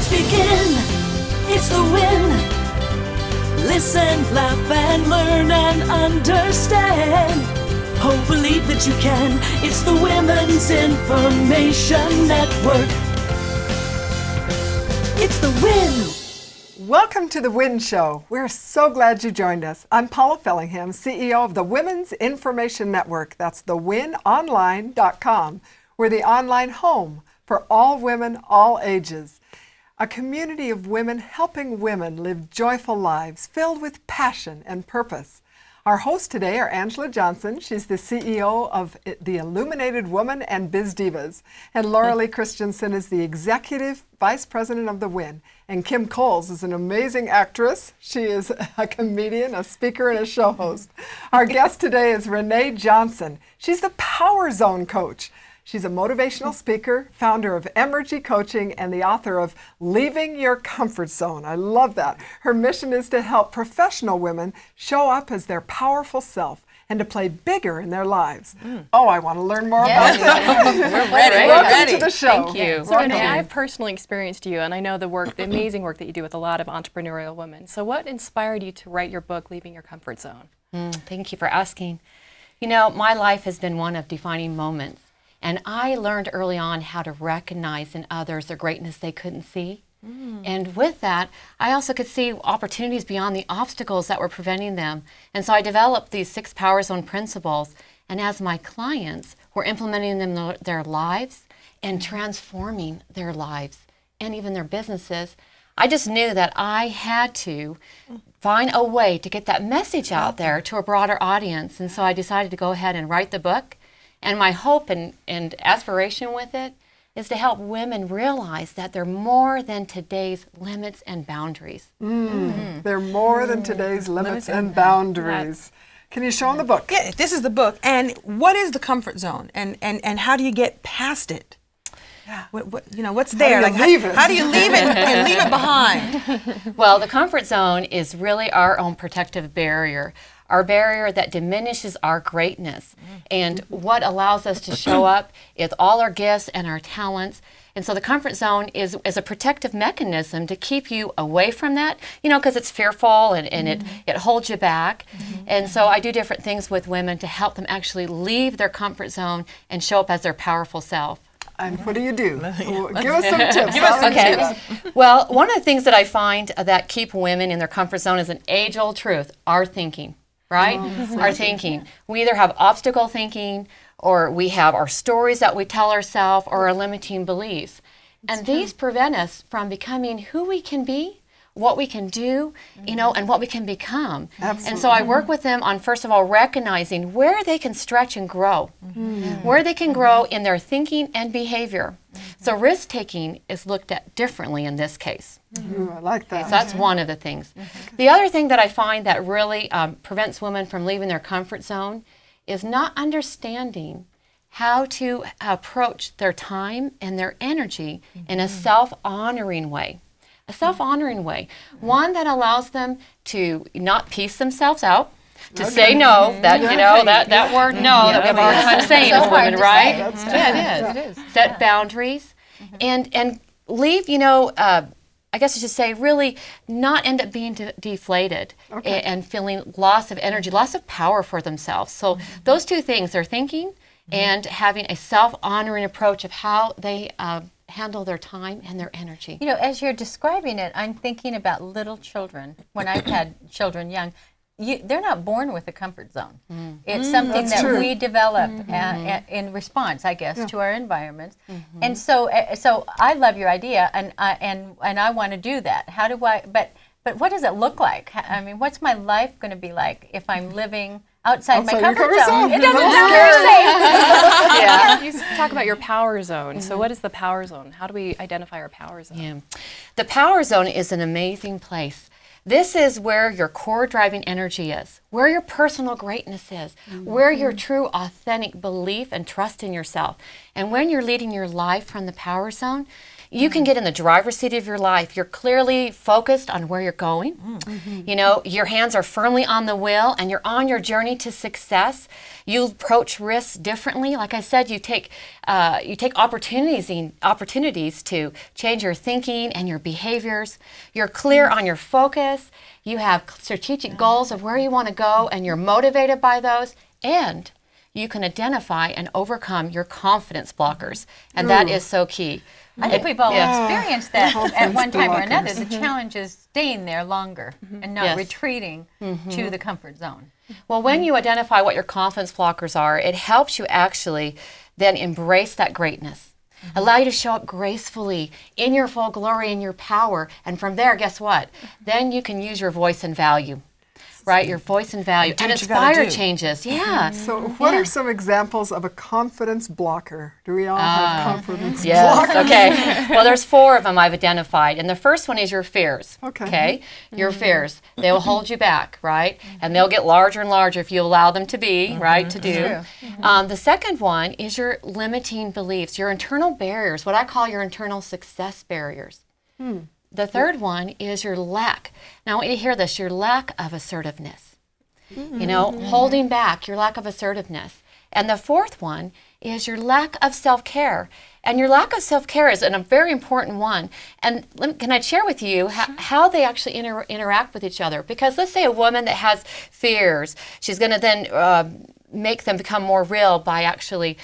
Let's begin. It's the win. Listen, laugh, and learn and understand. Hope, believe that you can. It's the Women's Information Network. It's the win. Welcome to the Win Show. We're so glad you joined us. I'm Paula Fellingham, CEO of the Women's Information Network. That's thewinonline.com. We're the online home for all women, all ages. A community of women helping women live joyful lives filled with passion and purpose. Our hosts today are Angela Johnson. She's the CEO of the Illuminated Woman and Biz Divas. And Laura Lee Christensen is the Executive Vice President of the Win. And Kim Coles is an amazing actress. She is a comedian, a speaker, and a show host. Our guest today is Rene'Johnson. Johnson. She's the Power Zone coach. She's a motivational speaker, founder of Emergy Coaching, and the author of Leaving Your Comfort Zone. I love that. Her mission is to help professional women show up as their powerful self and to play bigger in their lives. Oh, I want to learn more about that. We're ready. Welcome to the show. Thank you. So Renee, I've personally experienced you, and I know the amazing work that you do with a lot of entrepreneurial women. So what inspired you to write your book, Leaving Your Comfort Zone? Thank you for asking. You know, my life has been one of defining moments. And I learned early on how to recognize in others the greatness they couldn't see. And with that, I also could see opportunities beyond the obstacles that were preventing them. And so I developed these 6 Power Zone principles. And as my clients were implementing them in their lives and transforming their lives and even their businesses, I just knew that I had to find a way to get that message out there to a broader audience. And so I decided to go ahead and write the book. And my hope and aspiration with it is to help women realize that they're more than today's limits and boundaries. They're more than today's limits and boundaries. Can you show them the book? Yeah, this is the book. And what is the comfort zone? And how do you get past it? Yeah. What's there? How do you leave it? How do you leave it and leave it behind? Well, the comfort zone is really our own protective barrier. Our barrier that diminishes our greatness and what allows us to show up is all our gifts and our talents. And so the comfort zone is a protective mechanism to keep you away from that, because it's fearful and it holds you back. And so I do different things with women to help them actually leave their comfort zone and show up as their powerful self. And what do you do? Give us some tips. Okay. Well, one of the things that I find that keep women in their comfort zone is an age-old truth, our thinking. Right? Our thinking. We either have obstacle thinking or we have our stories that we tell ourselves or our limiting beliefs. And these prevent us from becoming who we can be, what we can do, and what we can become. Absolutely. And so I work with them on, first of all, recognizing where they can stretch and grow, where they can grow in their thinking and behavior. So risk-taking is looked at differently in this case. I like that. So that's one of the things. The other thing that I find that really prevents women from leaving their comfort zone is not understanding how to approach their time and their energy in a self-honoring way. A self-honoring way. One that allows them to not piece themselves out, to say no, that word no, that we have a hard time saying as women, right? It is. Set boundaries and leave, I guess I should say, really not end up being deflated and feeling loss of energy, loss of power for themselves. So those two things, their thinking and having a self-honoring approach of how they handle their time and their energy. As you're describing it, I'm thinking about little children. When I've had children young, they're not born with a comfort zone. It's something that we develop in response, I guess, to our environments. And so I love your idea, and I want to do that. How do I? But what does it look like? I mean, what's my life going to be like if I'm living outside my comfort zone? It doesn't sound very safe. You talk about your power zone. So what is the power zone? How do we identify our power zone? Yeah. The power zone is an amazing place. This is where your core driving energy is, where your personal greatness is, where your true authentic belief and trust in yourself. And when you're leading your life from the power zone, You can get in the driver's seat of your life. You're clearly focused on where you're going. You know, your hands are firmly on the wheel and you're on your journey to success. You approach risks differently. Like I said, you take opportunities to change your thinking and your behaviors. You're clear on your focus. You have strategic goals of where you want to go and you're motivated by those. And you can identify and overcome your confidence blockers. And that is so key. I think we've all experienced that at one time or another. The challenge is staying there longer and not retreating to the comfort zone. Well, when you identify what your confidence blockers are, it helps you actually then embrace that greatness. Allow you to show up gracefully in your full glory and your power. And from there, guess what? Then you can use your voice and value. Right, your voice and value, and inspire changes. Yeah. So what are some examples of a confidence blocker? Do we all have confidence blockers? Okay. Well, there's 4 of them I've identified. And the first one is your fears. Okay. Your fears. They will hold you back, right? And they'll get larger and larger if you allow them to be, right, to do. The second one is your limiting beliefs, your internal barriers, what I call your internal success barriers. The third one is your lack. Now, I want you to hear this, your lack of assertiveness. You know, holding back, your lack of assertiveness. And the fourth one is your lack of self-care. And your lack of self-care is a very important one. And can I share with you how they actually interact with each other? Because let's say a woman that has fears, she's going to then make them become more real by actually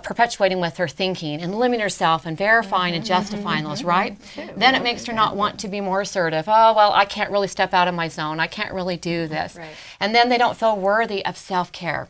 perpetuating with her thinking and limiting herself and verifying and justifying those, right? Then it makes her not want to be more assertive. Oh, well, I can't really step out of my zone. I can't really do this. And then they don't feel worthy of self-care.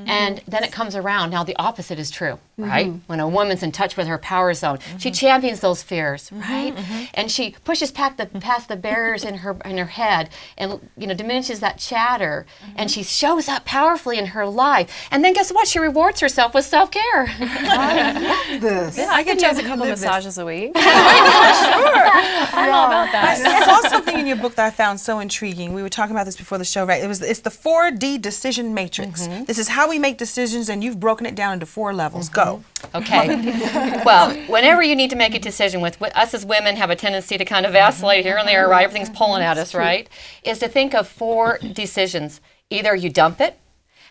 And then it comes around. Now the opposite is true, right? When a woman's in touch with her power zone, she champions those fears, right? And she pushes past the barriers in her head, and diminishes that chatter. And she shows up powerfully in her life. And then guess what? She rewards herself with self-care. I love this. Yeah, I could use a couple massages a week. I'm all about that. I saw something in your book that I found so intriguing. We were talking about this before the show, right? It's the 4D decision matrix. This is how we make decisions, and you've broken it down into 4 levels. Go. Okay. Well, whenever you need to make a decision, with us as women have a tendency to kind of vacillate here and there, right? Everything's pulling at us, right? Is to think of 4 decisions. Either you dump it,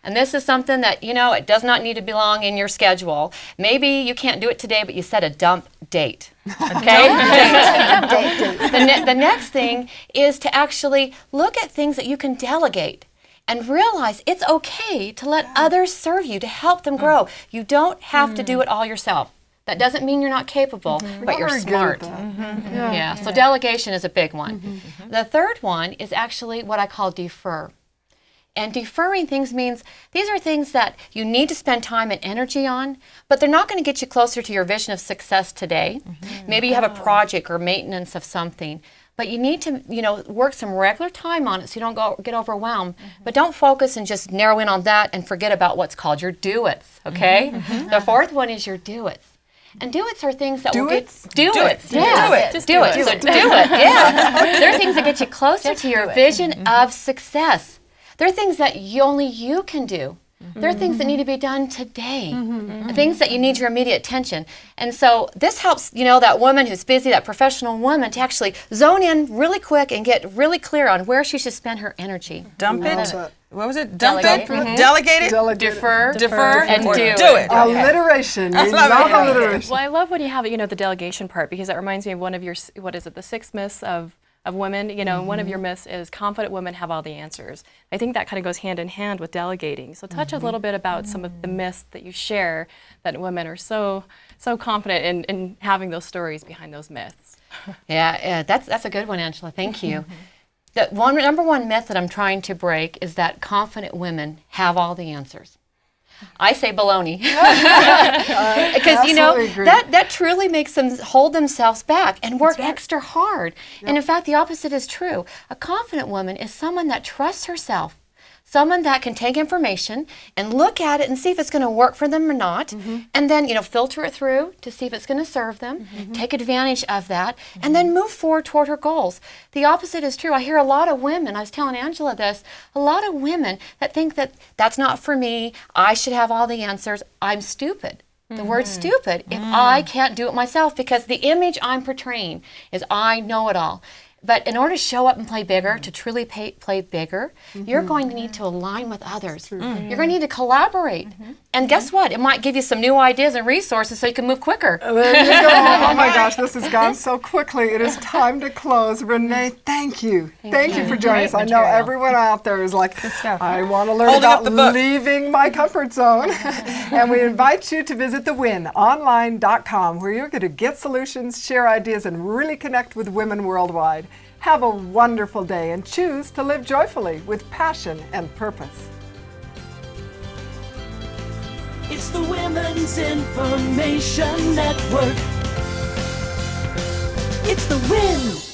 and this is something that, it does not need to belong in your schedule. Maybe you can't do it today, but you set a dump date. Okay? The next thing is to actually look at things that you can delegate and realize it's okay to let others serve you, to help them grow. You don't have to do it all yourself. That doesn't mean you're not capable, but you're smart. So delegation is a big one. The third one is actually what I call defer. And deferring things means these are things that you need to spend time and energy on, but they're not going to get you closer to your vision of success today. Maybe you have a project or maintenance of something, but you need to, work some regular time on it so you don't get overwhelmed. But don't focus and just narrow in on that and forget about what's called your do-its, okay? The fourth one is your do-its. And do-its are things that will get... Do-its. Yeah. Just do it. So do it, yeah. They're things that get you closer to your vision of success. They're things that only you can do. There are things that need to be done today, things that you need your immediate attention. And so this helps, that woman who's busy, that professional woman, to actually zone in really quick and get really clear on where she should spend her energy. Dump it. What was it? Dump Delegate. it. Delegate it. Defer, and do it. Alliteration. Alliteration. Well, I love when you have, the delegation part, because it reminds me of one of your, the 6 myths of women. One of your myths is confident women have all the answers. I think that kind of goes hand in hand with delegating. So touch a little bit about some of the myths that you share, that women are so confident in having those stories behind those myths. Yeah, that's a good one, Angela. Thank you. The number one myth that I'm trying to break is that confident women have all the answers. I say baloney. Because, that truly makes them hold themselves back and work extra hard. Yep. And in fact, the opposite is true. A confident woman is someone that trusts herself, someone that can take information and look at it and see if it's going to work for them or not, and then, filter it through to see if it's going to serve them, take advantage of that, and then move forward toward her goals. The opposite is true. I hear a lot of women, I was telling Angela this, a lot of women that think that that's not for me, I should have all the answers, I'm stupid. the word stupid if I can't do it myself, because the image I'm portraying is I know it all. But in order to show up and play bigger, to truly play bigger, you're going to need to align with others. You're going to need to collaborate. And guess what? It might give you some new ideas and resources so you can move quicker. There you go. Oh my gosh, this has gone so quickly. It is time to close. Renee, thank you. Thank you for joining us. I know everyone out there is like, I want to learn about leaving my comfort zone. And we invite you to visit thewinonline.com, where you're going to get solutions, share ideas, and really connect with women worldwide. Have a wonderful day and choose to live joyfully with passion and purpose. It's the Women's Information Network. It's the Win.